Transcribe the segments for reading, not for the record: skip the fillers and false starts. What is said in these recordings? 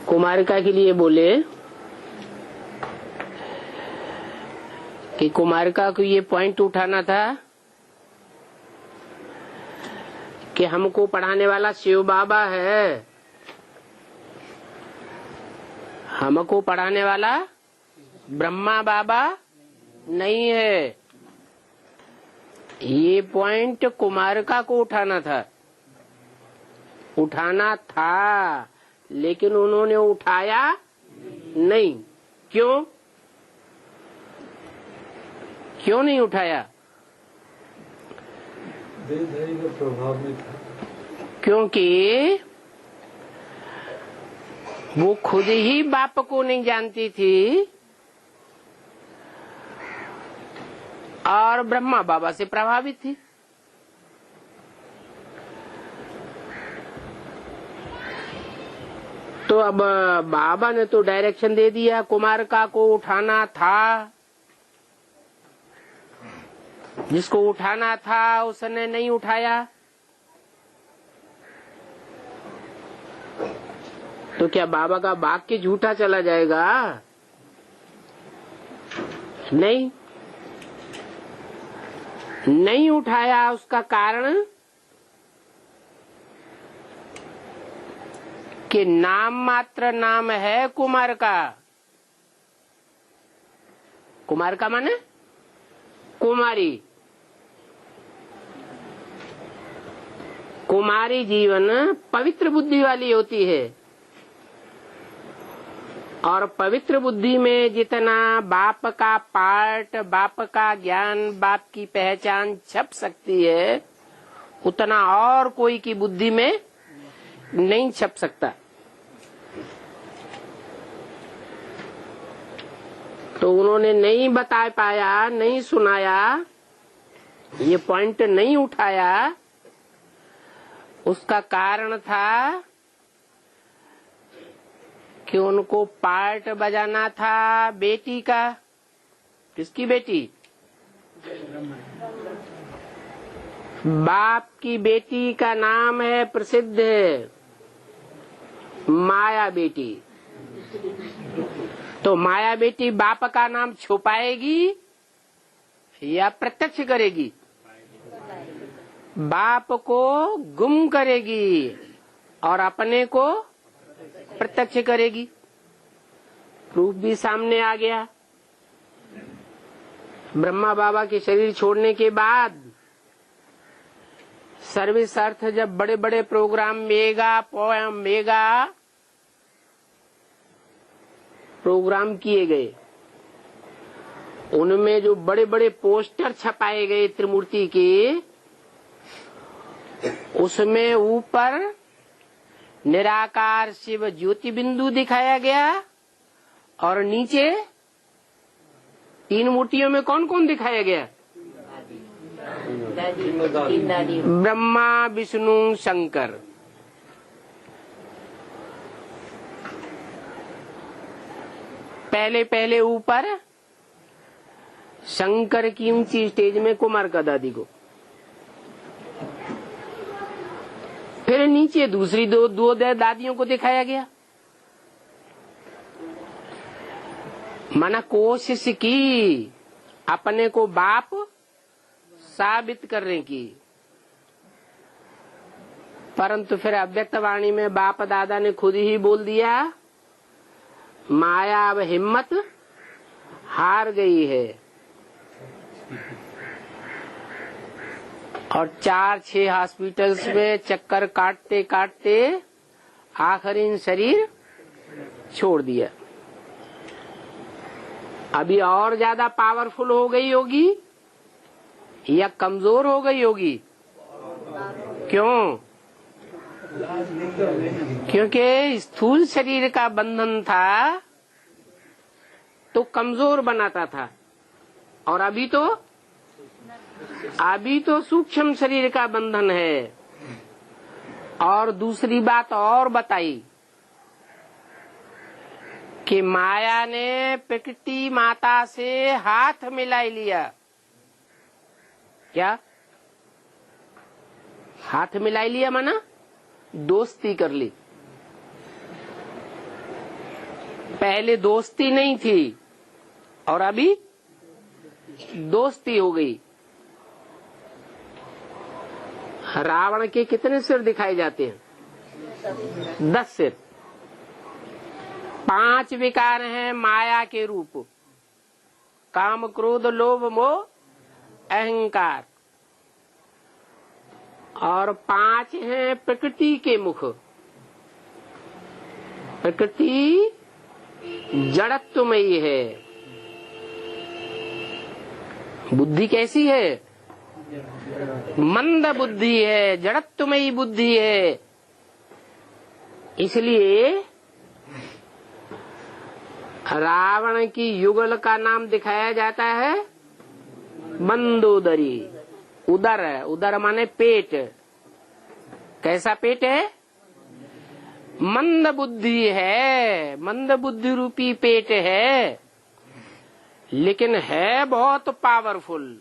कुमारिका के लिए बोले कि कुमारिका को ये पॉइंट उठाना था कि हमको पढ़ाने वाला शिव बाबा है, हमको पढ़ाने वाला ब्रह्मा बाबा नहीं है। ये पॉइंट कुमारिका को उठाना था, लेकिन उन्होंने उठाया नहीं। क्यों नहीं उठाया? प्रभाव में था। क्योंकि वो खुद ही बाप को नहीं जानती थी और ब्रह्मा बाबा से प्रभावित थी। तो अब बाबा ने तो डायरेक्शन दे दिया, कुमारिका को उठाना था, जिसको उठाना था उसने नहीं उठाया। तो क्या बाबा का वाक्य झूठा चला जाएगा? नहीं उठाया। उसका कारण कि नाम मात्र नाम है कुमारिका। कुमारिका माने कुमारी। कुमारी जीवन पवित्र बुद्धि वाली होती है, और पवित्र बुद्धि में जितना बाप का पार्ट, बाप का ज्ञान, बाप की पहचान छप सकती है, उतना और कोई की बुद्धि में नहीं छप सकता। तो उन्होंने नहीं बता पाया, नहीं सुनाया, ये पॉइंट नहीं उठाया। उसका कारण था कि उनको पार्ट बजाना था बेटी का। किसकी बेटी? बाप की बेटी का नाम है, प्रसिद्ध है, माया बेटी। तो माया बेटी बाप का नाम छुपाएगी या प्रत्यक्ष करेगी? बाप को गुम करेगी और अपने को प्रत्यक्ष करेगी। प्रूफ भी सामने आ गया। ब्रह्मा बाबा के शरीर छोड़ने के बाद सर्विस अर्थ जब बड़े बड़े प्रोग्राम मेगा प्रोग्राम किए गए, उनमें जो बड़े बड़े पोस्टर छपाए गए त्रिमूर्ति के, उसमें ऊपर निराकार शिव ज्योति बिंदु दिखाया गया और नीचे तीन मूर्तियों में कौन कौन दिखाया गया? ब्रह्मा, विष्णु, शंकर। पहले ऊपर शंकर की ऊंची स्टेज में कुमारिका दादी को, फिर नीचे दूसरी दो दादियों को दिखाया गया। मना कोशिश की अपने को बाप साबित करने की, परंतु फिर अव्यक्त वाणी में बाप दादा ने खुद ही बोल दिया, माया अब हिम्मत हार गई है। और 4-6 हॉस्पिटल्स में चक्कर काटते काटते आखिरी शरीर छोड़ दिया। अभी और ज्यादा पावरफुल हो गई होगी या कमजोर हो गई होगी? क्यों? क्योंकि स्थूल शरीर का बंधन था तो कमजोर बनाता था, और अभी तो सूक्ष्म शरीर का बंधन है। और दूसरी बात और बताई कि माया ने प्रकृति माता से हाथ मिलाई लिया। क्या हाथ मिलाई लिया? माना दोस्ती कर ली। पहले दोस्ती नहीं थी और अभी दोस्ती हो गई। रावण के कितने सिर दिखाए जाते हैं? 10 सिर। 5 विकार हैं माया के रूप, काम क्रोध लोभ मोह अहंकार, और 5 हैं प्रकृति के मुख। प्रकृति जड़त्वमयी है। बुद्धि कैसी है? मंद बुद्धि है, जड़त्वमयी बुद्धि है। इसलिए रावण की युगल का नाम दिखाया जाता है मंदोदरी। उदर है, उदर माने पेट। कैसा पेट है? मंद बुद्धि है, मंद बुद्धि रूपी पेट है, लेकिन है बहुत पावरफुल।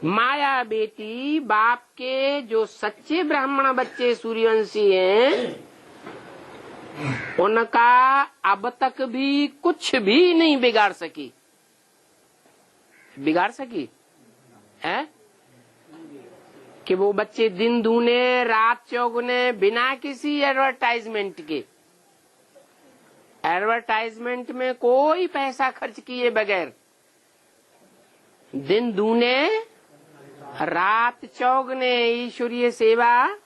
माया बेटी बाप के जो सच्चे ब्राह्मण बच्चे सूर्यवंशी हैं, उनका अब तक भी कुछ भी नहीं बिगाड़ सकी। बिगाड़ सकी है कि वो बच्चे दिन दूने रात चौगुने बिना किसी एडवर्टाइजमेंट के, एडवर्टाइजमेंट में कोई पैसा खर्च किए बगैर दिन दूने रात चौगुने ईश्वरीय सेवा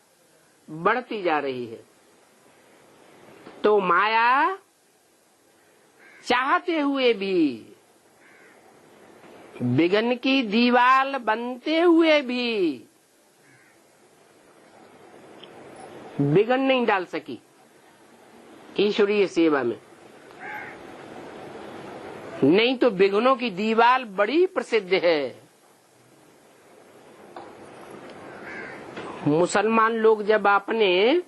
बढ़ती जा रही है। तो माया चाहते हुए भी, विघ्न की दीवार बनते हुए भी विघ्न नहीं डाल सकी ईश्वरीय सेवा में। नहीं तो विघ्नों की दीवार बड़ी प्रसिद्ध है। मुसलमान लोग जब अपने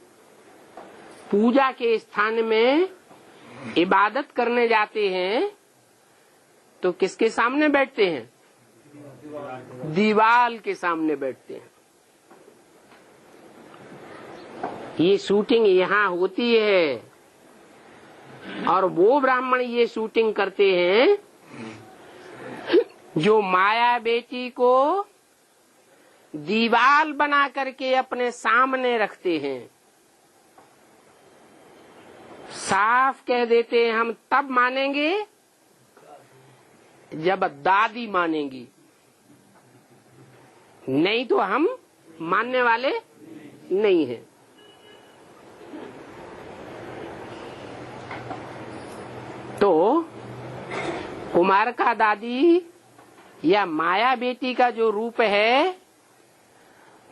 पूजा के स्थान में इबादत करने जाते हैं तो किसके सामने बैठते हैं? दीवाल के सामने बैठते हैं। ये शूटिंग यहाँ होती है और वो ब्राह्मण ये शूटिंग करते हैं जो माया बेटी को दीवाल बना करके अपने सामने रखते हैं। साफ कह देते हैं हम तब मानेंगे जब दादी मानेंगी, नहीं तो हम मानने वाले नहीं हैं। तो कुमार का दादी या माया बेटी का जो रूप है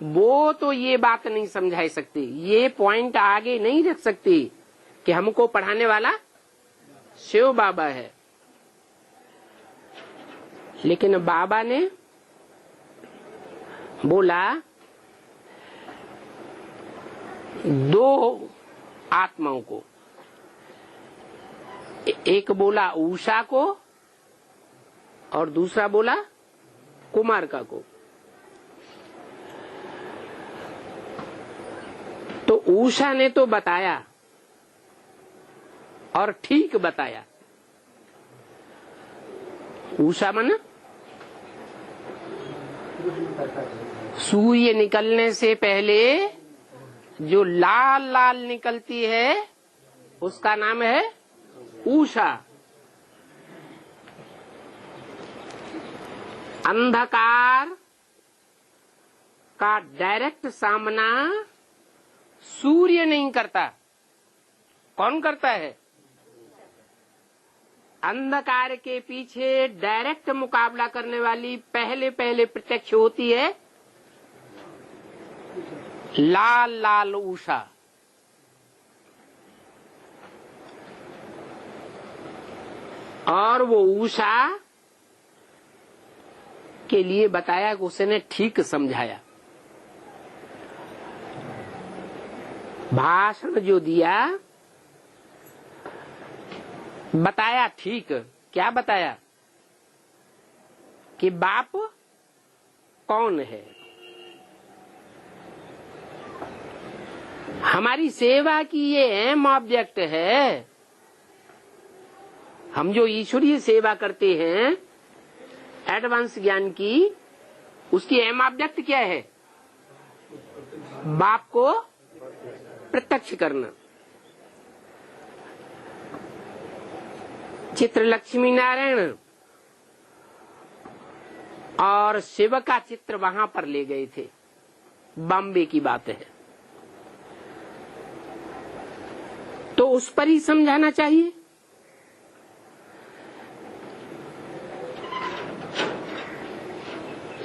वो तो ये बात नहीं समझा सकती, ये पॉइंट आगे नहीं रख सकती कि हमको पढ़ाने वाला शिव बाबा है। लेकिन बाबा ने बोला 2 आत्माओं को, एक बोला उषा को और दूसरा बोला कुमारका को। तो उषा ने तो बताया और ठीक बताया। उषा माना सूर्य निकलने से पहले जो लाल लाल निकलती है उसका नाम है उषा। अंधकार का डायरेक्ट सामना सूर्य नहीं करता, कौन करता है? अंधकार के पीछे डायरेक्ट मुकाबला करने वाली पहले प्रत्यक्ष होती है लाल लाल उषा। और वो उषा के लिए बताया कि उसने ठीक समझाया। भाषण जो दिया बताया ठीक। क्या बताया? कि बाप कौन है। हमारी सेवा की ये अहम ऑब्जेक्ट है। हम जो ईश्वरीय सेवा करते हैं एडवांस ज्ञान की, उसकी अहम ऑब्जेक्ट क्या है? बाप को प्रत्यक्ष करना। चित्र लक्ष्मी नारायण और शिव का चित्र वहां पर ले गए थे, बॉम्बे की बात है, तो उस पर ही समझाना चाहिए।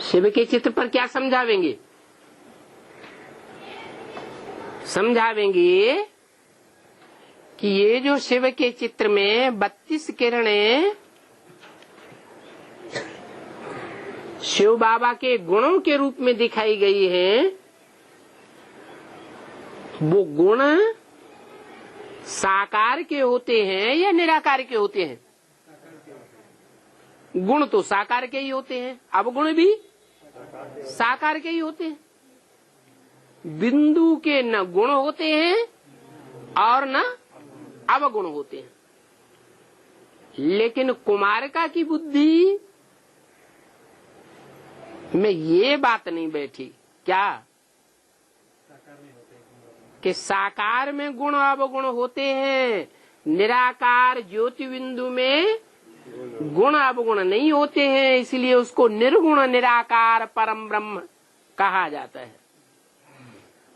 शिव के चित्र पर क्या समझावेंगे? समझावेंगे कि ये जो शिव के चित्र में 32 किरणें शिव बाबा के गुणों के रूप में दिखाई गई हैं, वो गुण साकार के होते हैं या निराकार के होते हैं? गुण तो साकार के ही होते हैं, अवगुण भी साकार के ही होते हैं। बिंदु के न गुण होते हैं और न अवगुण होते हैं। लेकिन कुमारिका की बुद्धि में ये बात नहीं बैठी क्या कि साकार में गुण अवगुण होते हैं, निराकार ज्योति बिंदु में गुण अवगुण नहीं होते हैं, इसलिए उसको निर्गुण निराकार परम ब्रह्म कहा जाता है।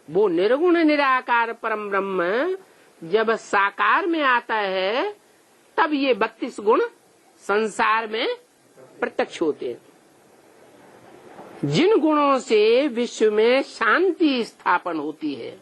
वो निर्गुण निराकार परम ब्रह्म जब साकार में आता है तब ये 32 गुण संसार में प्रत्यक्ष होते हैं। जिन गुणों से विश्व में शांति स्थापन होती है,